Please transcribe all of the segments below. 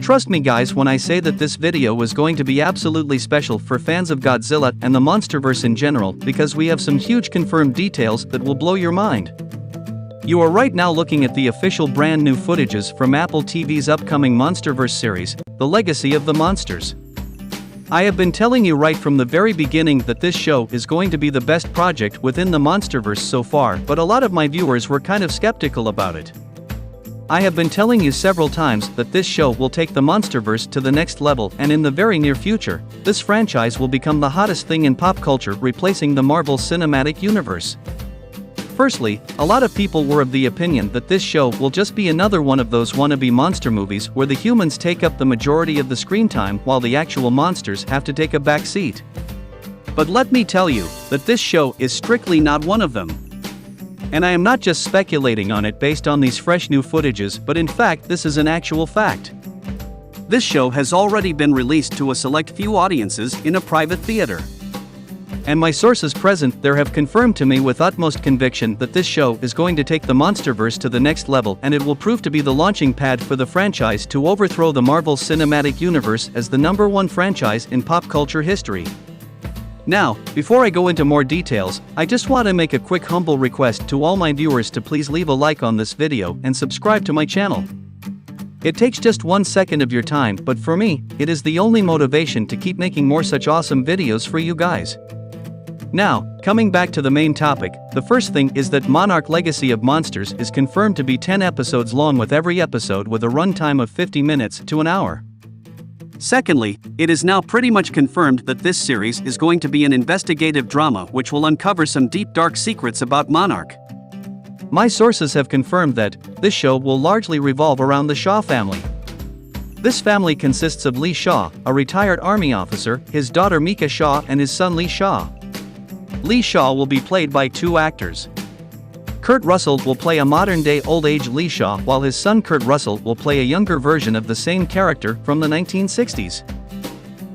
Trust me guys when I say that this video is going to be absolutely special for fans of Godzilla and the Monsterverse in general because we have some huge confirmed details that will blow your mind. You are right now looking at the official brand new footages from Apple TV's upcoming Monsterverse series, The Legacy of the Monsters. I have been telling you right from the very beginning that this show is going to be the best project within the Monsterverse so far, but a lot of my viewers were kind of skeptical about it. I have been telling you several times that this show will take the Monsterverse to the next level, and in the very near future, this franchise will become the hottest thing in pop culture, replacing the Marvel Cinematic Universe. Firstly, a lot of people were of the opinion that this show will just be another one of those wannabe monster movies where the humans take up the majority of the screen time while the actual monsters have to take a back seat. But let me tell you that this show is strictly not one of them. And I am not just speculating on it based on these fresh new footages, but in fact this is an actual fact. This show has already been released to a select few audiences in a private theater. And my sources present there have confirmed to me with utmost conviction that this show is going to take the Monsterverse to the next level, and it will prove to be the launching pad for the franchise to overthrow the Marvel Cinematic Universe as the #1 franchise in pop culture history. Now, before I go into more details, I just want to make a quick humble request to all my viewers to please leave a like on this video and subscribe to my channel. It takes just 1 second of your time, but for me, it is the only motivation to keep making more such awesome videos for you guys. Now, coming back to the main topic, the first thing is that Monarch Legacy of Monsters is confirmed to be 10 episodes long, with every episode with a runtime of 50 minutes to an hour. Secondly, it is now pretty much confirmed that this series is going to be an investigative drama which will uncover some deep dark secrets about Monarch. My sources have confirmed that this show will largely revolve around the Shaw family. This family consists of Lee Shaw, a retired army officer, his daughter Mika Shaw and his son Lee Shaw. Lee Shaw will be played by 2 actors. Kurt Russell will play a modern-day old-age Lee Shaw, while his son Kurt Russell will play a younger version of the same character from the 1960s.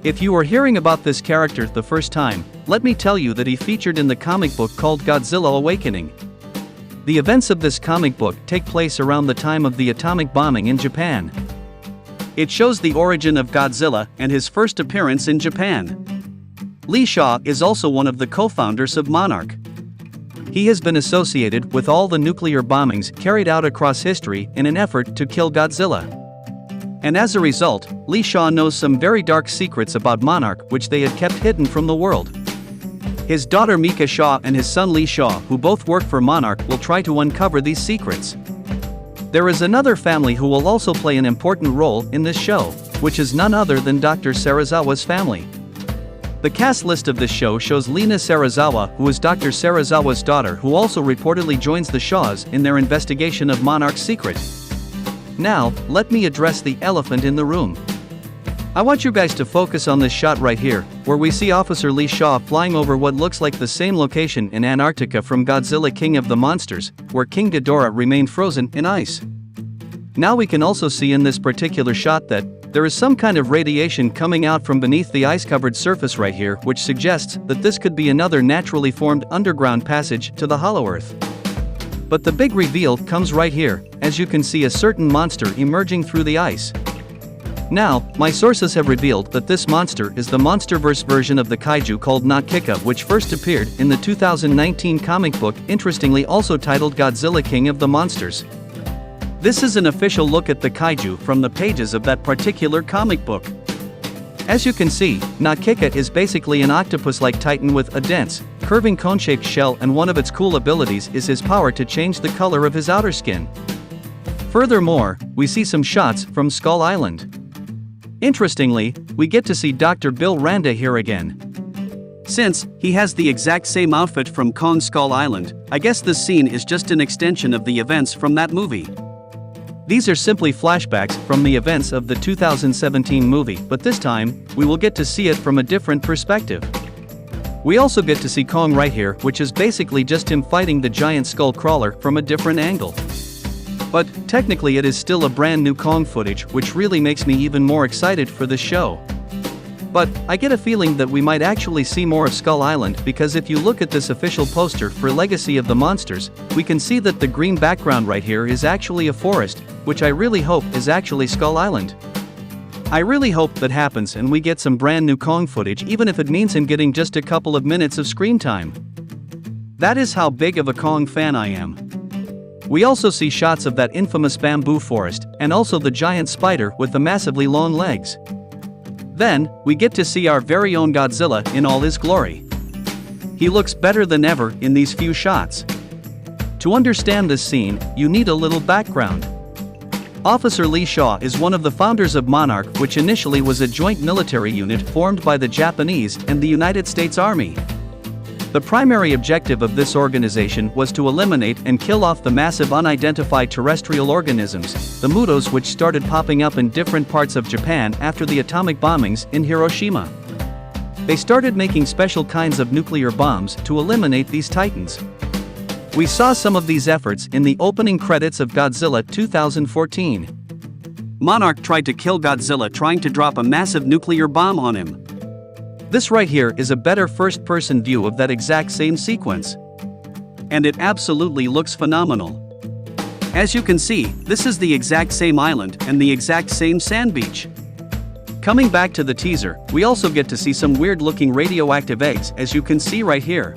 If you are hearing about this character the first time, let me tell you that he featured in the comic book called Godzilla Awakening. The events of this comic book take place around the time of the atomic bombing in Japan. It shows the origin of Godzilla and his first appearance in Japan. Lee Shaw is also one of the co-founders of Monarch. He has been associated with all the nuclear bombings carried out across history in an effort to kill Godzilla. And as a result, Lee Shaw knows some very dark secrets about Monarch which they had kept hidden from the world. His daughter Mika Shaw and his son Lee Shaw, who both work for Monarch, will try to uncover these secrets. There is another family who will also play an important role in this show, which is none other than Dr. Serizawa's family. The cast list of this show shows Lena Serizawa, who is Dr. Serizawa's daughter, who also reportedly joins the Shaws in their investigation of Monarch's secret. Now, let me address the elephant in the room. I want you guys to focus on this shot right here, where we see Officer Lee Shaw flying over what looks like the same location in Antarctica from Godzilla King of the Monsters, where King Ghidorah remained frozen in ice. Now we can also see in this particular shot that there is some kind of radiation coming out from beneath the ice-covered surface right here, which suggests that this could be another naturally formed underground passage to the Hollow Earth. But the big reveal comes right here, as you can see a certain monster emerging through the ice. Now, my sources have revealed that this monster is the Monsterverse version of the kaiju called GxK, which first appeared in the 2019 comic book, interestingly also titled Godzilla King of the Monsters. This is an official look at the kaiju from the pages of that particular comic book. As you can see, GxK is basically an octopus-like titan with a dense, curving cone-shaped shell, and one of its cool abilities is his power to change the color of his outer skin. Furthermore, we see some shots from Skull Island. Interestingly, we get to see Dr. Bill Randa here again. Since he has the exact same outfit from Kong Skull Island, I guess this scene is just an extension of the events from that movie. These are simply flashbacks from the events of the 2017 movie, but this time, we will get to see it from a different perspective. We also get to see Kong right here, which is basically just him fighting the giant skull crawler from a different angle. But technically it is still a brand new Kong footage, which really makes me even more excited for the show. But I get a feeling that we might actually see more of Skull Island, because if you look at this official poster for Legacy of the Monsters, we can see that the green background right here is actually a forest, which I really hope is actually Skull Island. I really hope that happens and we get some brand new Kong footage, even if it means him getting just a couple of minutes of screen time. That is how big of a Kong fan I am. We also see shots of that infamous bamboo forest, and also the giant spider with the massively long legs. Then, we get to see our very own Godzilla in all his glory. He looks better than ever in these few shots. To understand this scene, you need a little background. Officer Lee Shaw is one of the founders of Monarch, which initially was a joint military unit formed by the Japanese and the United States Army. The primary objective of this organization was to eliminate and kill off the massive unidentified terrestrial organisms, the MUTOs, which started popping up in different parts of Japan after the atomic bombings in Hiroshima. They started making special kinds of nuclear bombs to eliminate these titans. We saw some of these efforts in the opening credits of Godzilla 2014. Monarch tried to kill Godzilla trying to drop a massive nuclear bomb on him. This right here is a better first-person view of that exact same sequence. And it absolutely looks phenomenal. As you can see, this is the exact same island and the exact same sand beach. Coming back to the teaser, we also get to see some weird-looking radioactive eggs, as you can see right here.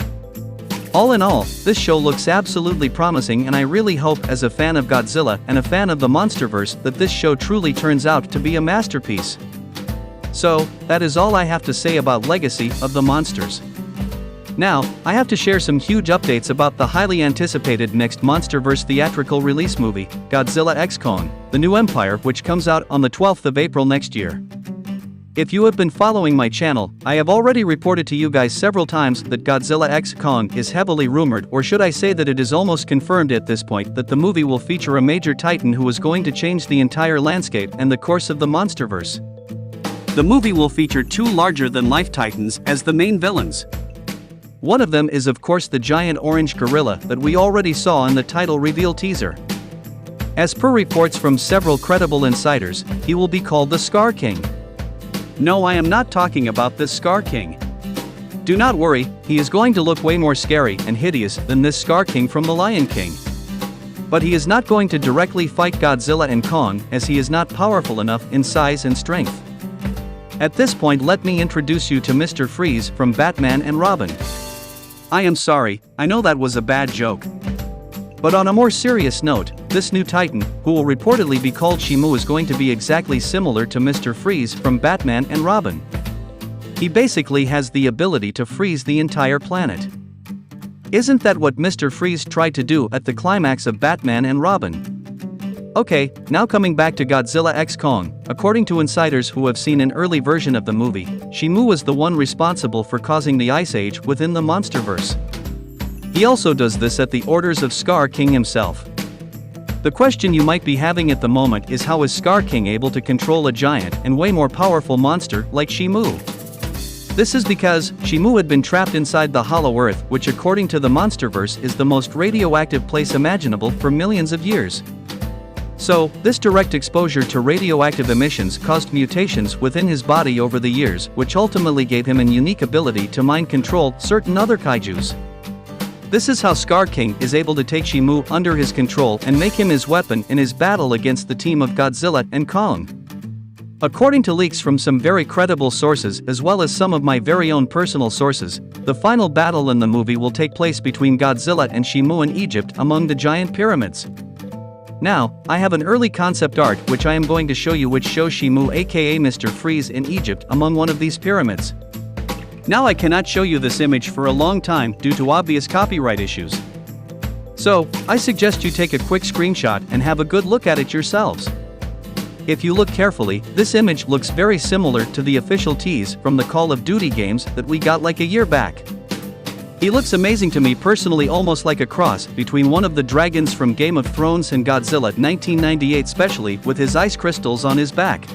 All in all, this show looks absolutely promising, and I really hope, as a fan of Godzilla and a fan of the Monsterverse, that this show truly turns out to be a masterpiece. So, that is all I have to say about Legacy of the Monsters. Now, I have to share some huge updates about the highly anticipated next Monsterverse theatrical release movie, Godzilla x Kong: The New Empire, which comes out on the 12th of April next year. If you have been following my channel, I have already reported to you guys several times that Godzilla x Kong is heavily rumored, or should I say that it is almost confirmed at this point, that the movie will feature a major titan who is going to change the entire landscape and the course of the Monsterverse. The movie will feature two larger-than-life titans as the main villains. One of them is of course the giant orange gorilla that we already saw in the title reveal teaser. As per reports from several credible insiders, he will be called the Scar King. No, I am not talking about this Scar King. Do not worry, he is going to look way more scary and hideous than this Scar King from The Lion King. But he is not going to directly fight Godzilla and Kong, as he is not powerful enough in size and strength. At this point, let me introduce you to Mr. Freeze from Batman and Robin. I am sorry, I know that was a bad joke. But on a more serious note, this new titan, who will reportedly be called Shimu, is going to be exactly similar to Mr. Freeze from Batman and Robin. He basically has the ability to freeze the entire planet. Isn't that what Mr. Freeze tried to do at the climax of Batman and Robin? Okay, now coming back to Godzilla x Kong, according to insiders who have seen an early version of the movie, Shimu was the one responsible for causing the Ice Age within the Monsterverse. He also does this at the orders of Scar King himself. The question you might be having at the moment is, how is Scar King able to control a giant and way more powerful monster like Shimu? This is because Shimu had been trapped inside the Hollow Earth, which according to the Monsterverse is the most radioactive place imaginable, for millions of years. So, this direct exposure to radioactive emissions caused mutations within his body over the years, which ultimately gave him a unique ability to mind control certain other kaijus. This is how Scar King is able to take Shimu under his control and make him his weapon in his battle against the team of Godzilla and Kong. According to leaks from some very credible sources as well as some of my very own personal sources, the final battle in the movie will take place between Godzilla and Shimu in Egypt among the giant pyramids. Now, I have an early concept art which I am going to show you, which shows Shimu aka Mr. Freeze in Egypt among one of these pyramids. Now I cannot show you this image for a long time due to obvious copyright issues. So, I suggest you take a quick screenshot and have a good look at it yourselves. If you look carefully, this image looks very similar to the official tease from the Call of Duty games that we got like a year back. He looks amazing to me personally, almost like a cross between one of the dragons from Game of Thrones and Godzilla 1998, especially with his ice crystals on his back.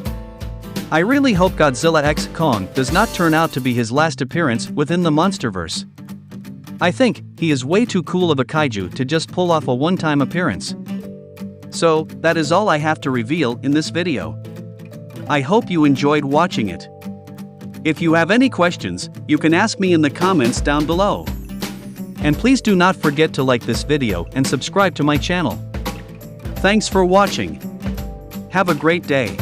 I really hope Godzilla x Kong does not turn out to be his last appearance within the Monsterverse. I think he is way too cool of a kaiju to just pull off a one-time appearance. So, that is all I have to reveal in this video. I hope you enjoyed watching it. If you have any questions, you can ask me in the comments down below. And please do not forget to like this video and subscribe to my channel. Thanks for watching. Have a great day.